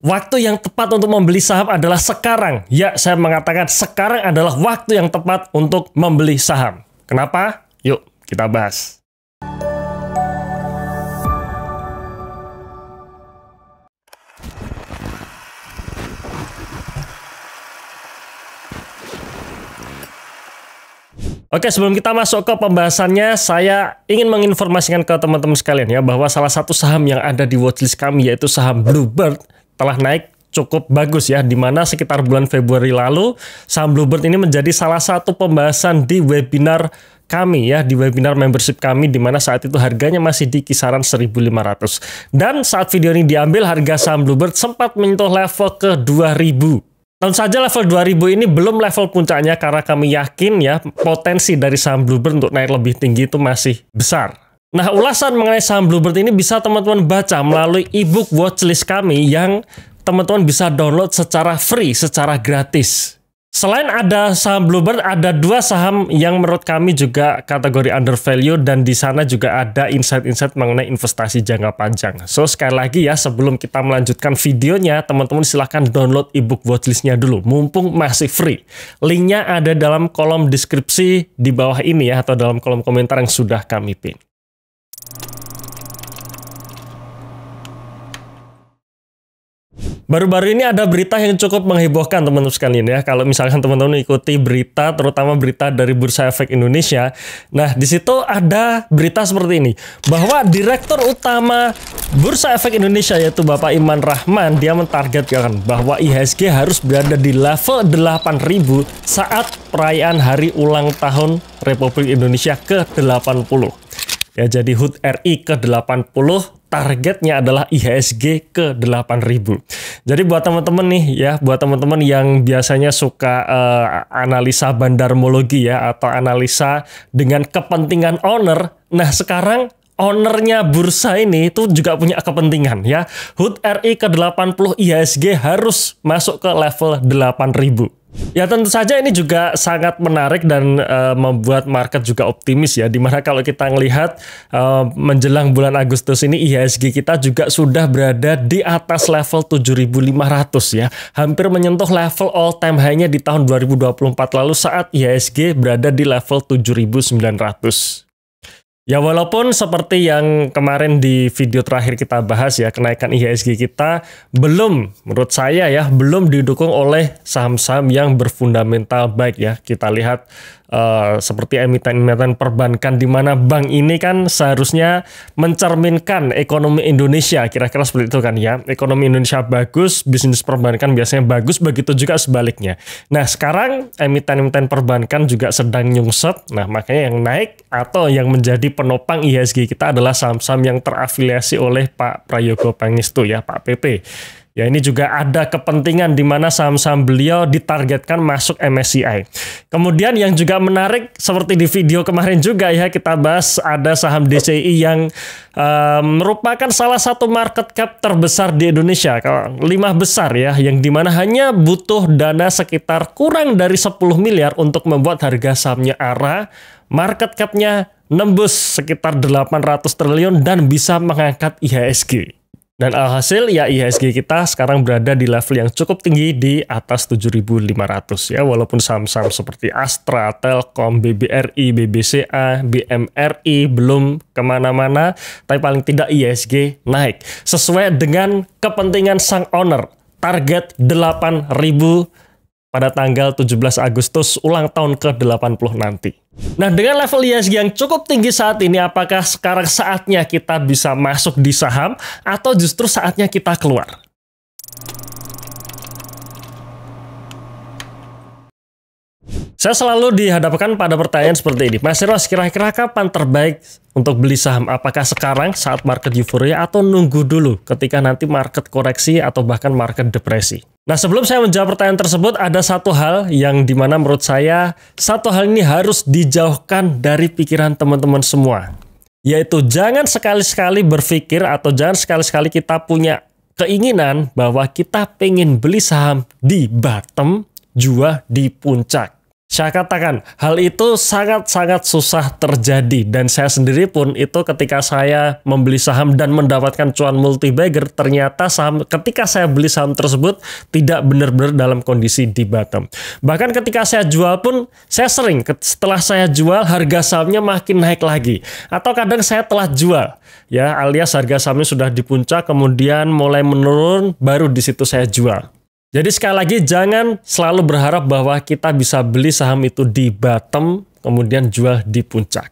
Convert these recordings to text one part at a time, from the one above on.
Waktu yang tepat untuk membeli saham adalah sekarang. Ya, saya mengatakan sekarang adalah waktu yang tepat untuk membeli saham. Kenapa? Yuk, kita bahas. Oke, sebelum kita masuk ke pembahasannya, saya ingin menginformasikan ke teman-teman sekalian ya, bahwa salah satu saham yang ada di watchlist kami, yaitu saham Bluebird, telah naik cukup bagus ya, di mana sekitar bulan Februari lalu, saham Bluebird ini menjadi salah satu pembahasan di webinar kami ya, di webinar membership kami, di mana saat itu harganya masih di kisaran 1.500. Dan saat video ini diambil, harga saham Bluebird sempat menyentuh level ke 2.000. Tentu saja level 2000 ini belum level puncaknya, karena kami yakin ya potensi dari saham Bluebird untuk naik lebih tinggi itu masih besar. Nah, ulasan mengenai saham Bluebird ini bisa teman-teman baca melalui ebook watchlist kami yang teman-teman bisa download secara free, secara gratis. Selain ada saham Bluebird, ada dua saham yang menurut kami juga kategori undervalue, dan di sana juga ada insight-insight mengenai investasi jangka panjang. So, sekali lagi ya, sebelum kita melanjutkan videonya, teman-teman silahkan download ebook watchlistnya dulu, mumpung masih free. Linknya ada dalam kolom deskripsi di bawah ini ya, atau dalam kolom komentar yang sudah kami pin. Baru-baru ini ada berita yang cukup menghebohkan teman-teman sekalian ya. Kalau misalkan teman-teman ikuti berita, terutama berita dari Bursa Efek Indonesia, nah di situ ada berita seperti ini, bahwa Direktur Utama Bursa Efek Indonesia yaitu Bapak Iman Rahman, dia mentargetkan bahwa IHSG harus berada di level 8.000 saat perayaan hari ulang tahun Republik Indonesia ke-80. Ya, jadi HUT RI ke-80, targetnya adalah IHSG ke 8.000. Jadi buat teman-teman nih ya, buat teman-teman yang biasanya suka analisa bandarmologi ya, atau analisa dengan kepentingan owner, nah sekarang ownernya bursa ini itu juga punya kepentingan ya. HUT RI ke 80, IHSG harus masuk ke level 8.000. Ya, tentu saja ini juga sangat menarik dan membuat market juga optimis ya, dimana kalau kita ngelihat menjelang bulan Agustus ini IHSG kita juga sudah berada di atas level 7.500 ya, hampir menyentuh level all time high-nya di tahun 2024 lalu saat IHSG berada di level 7.900. Ya, walaupun seperti yang kemarin di video terakhir kita bahas ya, kenaikan IHSG kita belum, menurut saya ya, belum didukung oleh saham-saham yang berfundamental baik ya. Kita lihat seperti emiten-emiten perbankan, di mana bank ini kan seharusnya mencerminkan ekonomi Indonesia, kira-kira seperti itu kan ya. Ekonomi Indonesia bagus, bisnis perbankan biasanya bagus, begitu juga sebaliknya. Nah, sekarang emiten-emiten perbankan juga sedang nyungsep. Nah, makanya yang naik atau yang menjadi penopang IHSG kita adalah saham-saham yang terafiliasi oleh Pak Prayogo Pangestu ya, Pak PP. Ya, ini juga ada kepentingan di mana saham-saham beliau ditargetkan masuk MSCI. Kemudian yang juga menarik seperti di video kemarin juga ya, kita bahas ada saham DCI yang merupakan salah satu market cap terbesar di Indonesia, 5 besar ya, yang dimana hanya butuh dana sekitar kurang dari 10 miliar untuk membuat harga sahamnya ARA, market cap-nya nembus sekitar 800 triliun dan bisa mengangkat IHSG. Dan alhasil ya IHSG kita sekarang berada di level yang cukup tinggi di atas 7.500 ya, walaupun saham-saham seperti Astra, Telkom, BBRI, BBCA, BMRI belum kemana-mana, tapi paling tidak IHSG naik sesuai dengan kepentingan sang owner, target 8.000 pada tanggal 17 Agustus ulang tahun ke-80 nanti. Nah, dengan level IHSG yang cukup tinggi saat ini, apakah sekarang saatnya kita bisa masuk di saham atau justru saatnya kita keluar? Saya selalu dihadapkan pada pertanyaan seperti ini, Mas Ros, kira-kira kapan terbaik untuk beli saham? Apakah sekarang saat market euforia atau nunggu dulu ketika nanti market koreksi atau bahkan market depresi? Nah, sebelum saya menjawab pertanyaan tersebut, ada satu hal yang dimana menurut saya satu hal ini harus dijauhkan dari pikiran teman-teman semua, yaitu jangan sekali-sekali berpikir atau jangan sekali-sekali kita punya keinginan bahwa kita pengen beli saham di bottom, jual di puncak. Saya katakan, hal itu sangat-sangat susah terjadi dan saya sendiri pun itu ketika saya membeli saham dan mendapatkan cuan multi-bagger, ternyata ketika saya beli saham tersebut tidak benar-benar dalam kondisi di bottom. Bahkan ketika saya jual pun, saya sering setelah saya jual harga sahamnya makin naik lagi. Atau kadang saya telah jual, ya alias harga sahamnya sudah di puncak kemudian mulai menurun, baru di situ saya jual. Jadi sekali lagi jangan selalu berharap bahwa kita bisa beli saham itu di bottom kemudian jual di puncak.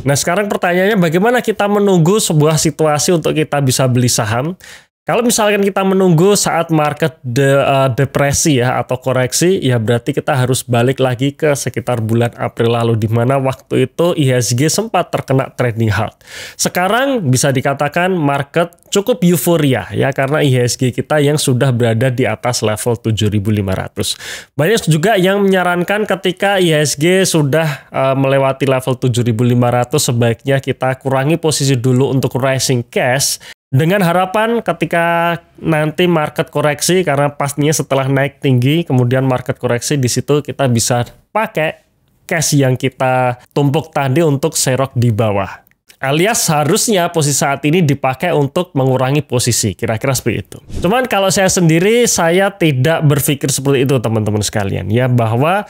Nah sekarang pertanyaannya bagaimana kita menunggu sebuah situasi untuk kita bisa beli saham? Kalau misalkan kita menunggu saat market depresi ya atau koreksi, ya berarti kita harus balik lagi ke sekitar bulan April lalu di mana waktu itu IHSG sempat terkena trading halt. Sekarang bisa dikatakan market cukup euforia ya karena IHSG kita yang sudah berada di atas level 7.500. Banyak juga yang menyarankan ketika IHSG sudah melewati level 7.500 sebaiknya kita kurangi posisi dulu untuk rising cash. Dengan harapan ketika nanti market koreksi, karena pastinya setelah naik tinggi, kemudian market koreksi, di situ kita bisa pakai cash yang kita tumpuk tadi untuk serok di bawah. Alias harusnya posisi saat ini dipakai untuk mengurangi posisi, kira-kira seperti itu. Cuman kalau saya sendiri, saya tidak berpikir seperti itu teman-teman sekalian. Ya bahwa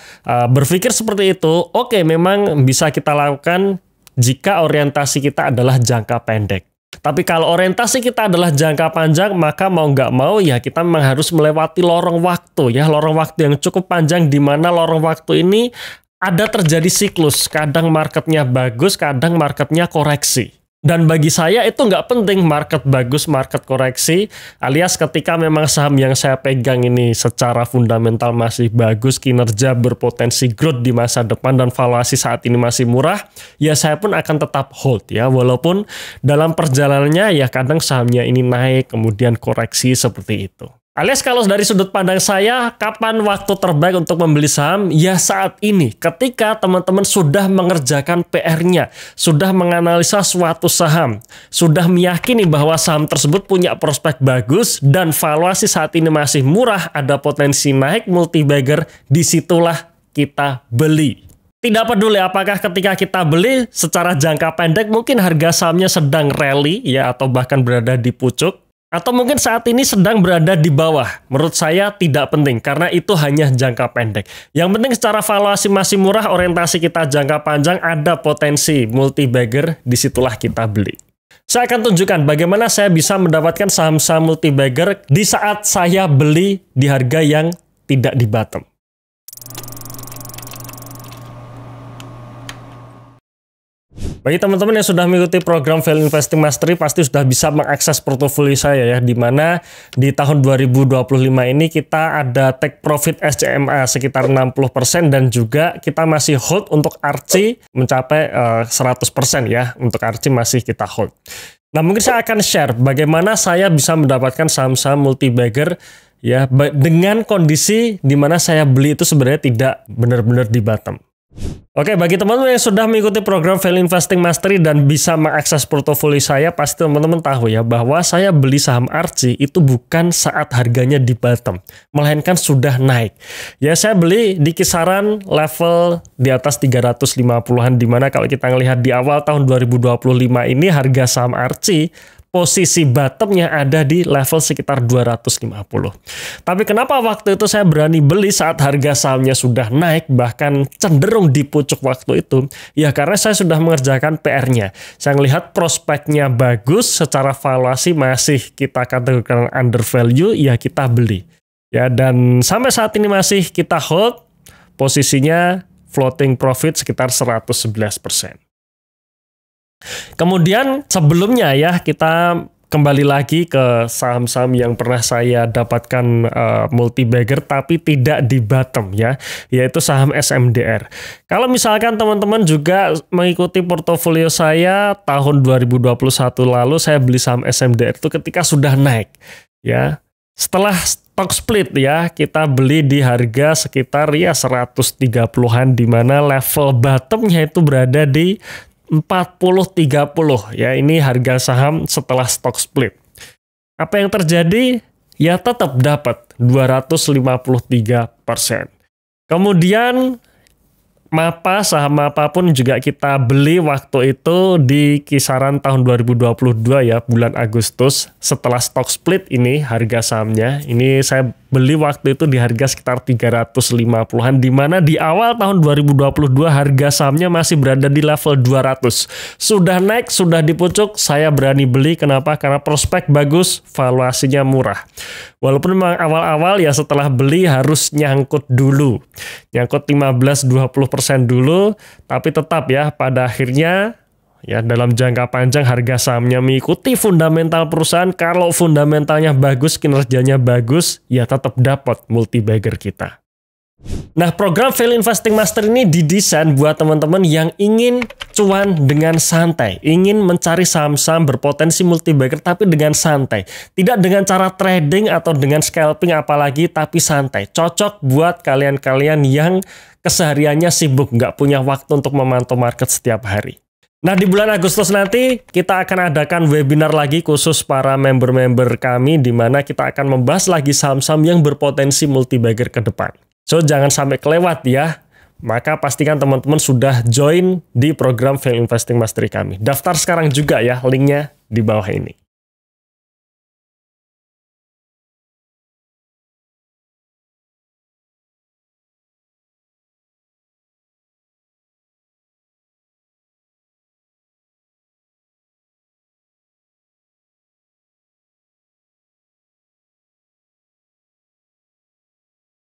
berpikir seperti itu, oke memang bisa kita lakukan jika orientasi kita adalah jangka pendek. Tapi kalau orientasi kita adalah jangka panjang, maka mau nggak mau ya kita memang harus melewati lorong waktu ya, lorong waktu yang cukup panjang di mana lorong waktu ini ada terjadi siklus, kadang marketnya bagus, kadang marketnya koreksi. Dan bagi saya itu nggak penting market bagus, market koreksi, alias ketika memang saham yang saya pegang ini secara fundamental masih bagus, kinerja berpotensi growth di masa depan dan valuasi saat ini masih murah, ya saya pun akan tetap hold ya, walaupun dalam perjalanannya ya kadang sahamnya ini naik, kemudian koreksi seperti itu. Alias kalau dari sudut pandang saya, kapan waktu terbaik untuk membeli saham? Ya saat ini, ketika teman-teman sudah mengerjakan PR-nya, sudah menganalisa suatu saham, sudah meyakini bahwa saham tersebut punya prospek bagus, dan valuasi saat ini masih murah, ada potensi naik multi-bagger, disitulah kita beli. Tidak peduli apakah ketika kita beli secara jangka pendek, mungkin harga sahamnya sedang rally, ya atau bahkan berada di pucuk, atau mungkin saat ini sedang berada di bawah. Menurut saya tidak penting, karena itu hanya jangka pendek. Yang penting secara valuasi masih murah, orientasi kita jangka panjang, ada potensi multi-bagger, disitulah kita beli. Saya akan tunjukkan bagaimana saya bisa mendapatkan saham-saham multi-bagger di saat saya beli di harga yang tidak di bottom. Bagi teman-teman yang sudah mengikuti program Value Investing Mastery pasti sudah bisa mengakses portofolio saya ya, di mana di tahun 2025 ini kita ada take profit SCMA sekitar 60% dan juga kita masih hold untuk ARCI mencapai 100% ya, untuk ARCI masih kita hold. Nah mungkin saya akan share bagaimana saya bisa mendapatkan saham-saham multi-bagger ya dengan kondisi di mana saya beli itu sebenarnya tidak benar-benar di bottom. Oke, bagi teman-teman yang sudah mengikuti program Value Investing Mastery dan bisa mengakses portofolio saya, pasti teman-teman tahu ya bahwa saya beli saham ARCI itu bukan saat harganya di bottom, melainkan sudah naik. Ya, saya beli di kisaran level di atas 350-an, di mana kalau kita ngelihat di awal tahun 2025 ini harga saham ARCI posisi bottomnya ada di level sekitar 250. Tapi kenapa waktu itu saya berani beli saat harga sahamnya sudah naik, bahkan cenderung di pucuk waktu itu? Ya karena saya sudah mengerjakan PR-nya. Saya melihat prospeknya bagus, secara valuasi masih kita kategorikan under value, ya kita beli. Ya, dan sampai saat ini masih kita hold, posisinya floating profit sekitar 111%. Kemudian sebelumnya ya kita kembali lagi ke saham-saham yang pernah saya dapatkan multi-bagger tapi tidak di bottom ya, yaitu saham SMDR. Kalau misalkan teman-teman juga mengikuti portofolio saya tahun 2021 lalu, saya beli saham SMDR itu ketika sudah naik ya. Setelah stock split ya, kita beli di harga sekitar ya 130-an, di mana level bottomnya itu berada di 40-30 ya, ini harga saham setelah stock split. Apa yang terjadi? Ya tetap dapat 253%. Kemudian MAPA, saham MAPA pun juga kita beli waktu itu di kisaran tahun 2022 ya, bulan Agustus. Setelah stock split ini harga sahamnya, ini saya beli waktu itu di harga sekitar 350-an, di mana di awal tahun 2022 harga sahamnya masih berada di level 200. Sudah naik, sudah di pucuk, saya berani beli. Kenapa? Karena prospek bagus, valuasinya murah. Walaupun memang awal-awal ya setelah beli harus nyangkut dulu. Nyangkut 15-20% dulu, tapi tetap ya pada akhirnya ya dalam jangka panjang harga sahamnya mengikuti fundamental perusahaan. Kalau fundamentalnya bagus, kinerjanya bagus, ya tetap dapat multi-bagger kita. Nah, program Value Investing Master ini didesain buat teman-teman yang ingin cuan dengan santai, ingin mencari saham-saham berpotensi multi-bagger tapi dengan santai, tidak dengan cara trading atau dengan scalping apalagi, tapi santai. Cocok buat kalian-kalian yang kesehariannya sibuk, nggak punya waktu untuk memantau market setiap hari. Nah, di bulan Agustus nanti kita akan adakan webinar lagi khusus para member-member kami, di mana kita akan membahas lagi saham-saham yang berpotensi multi-bagger ke depan. So, jangan sampai kelewat ya. Maka pastikan teman-teman sudah join di program Value Investing Mastery kami. Daftar sekarang juga ya, linknya di bawah ini.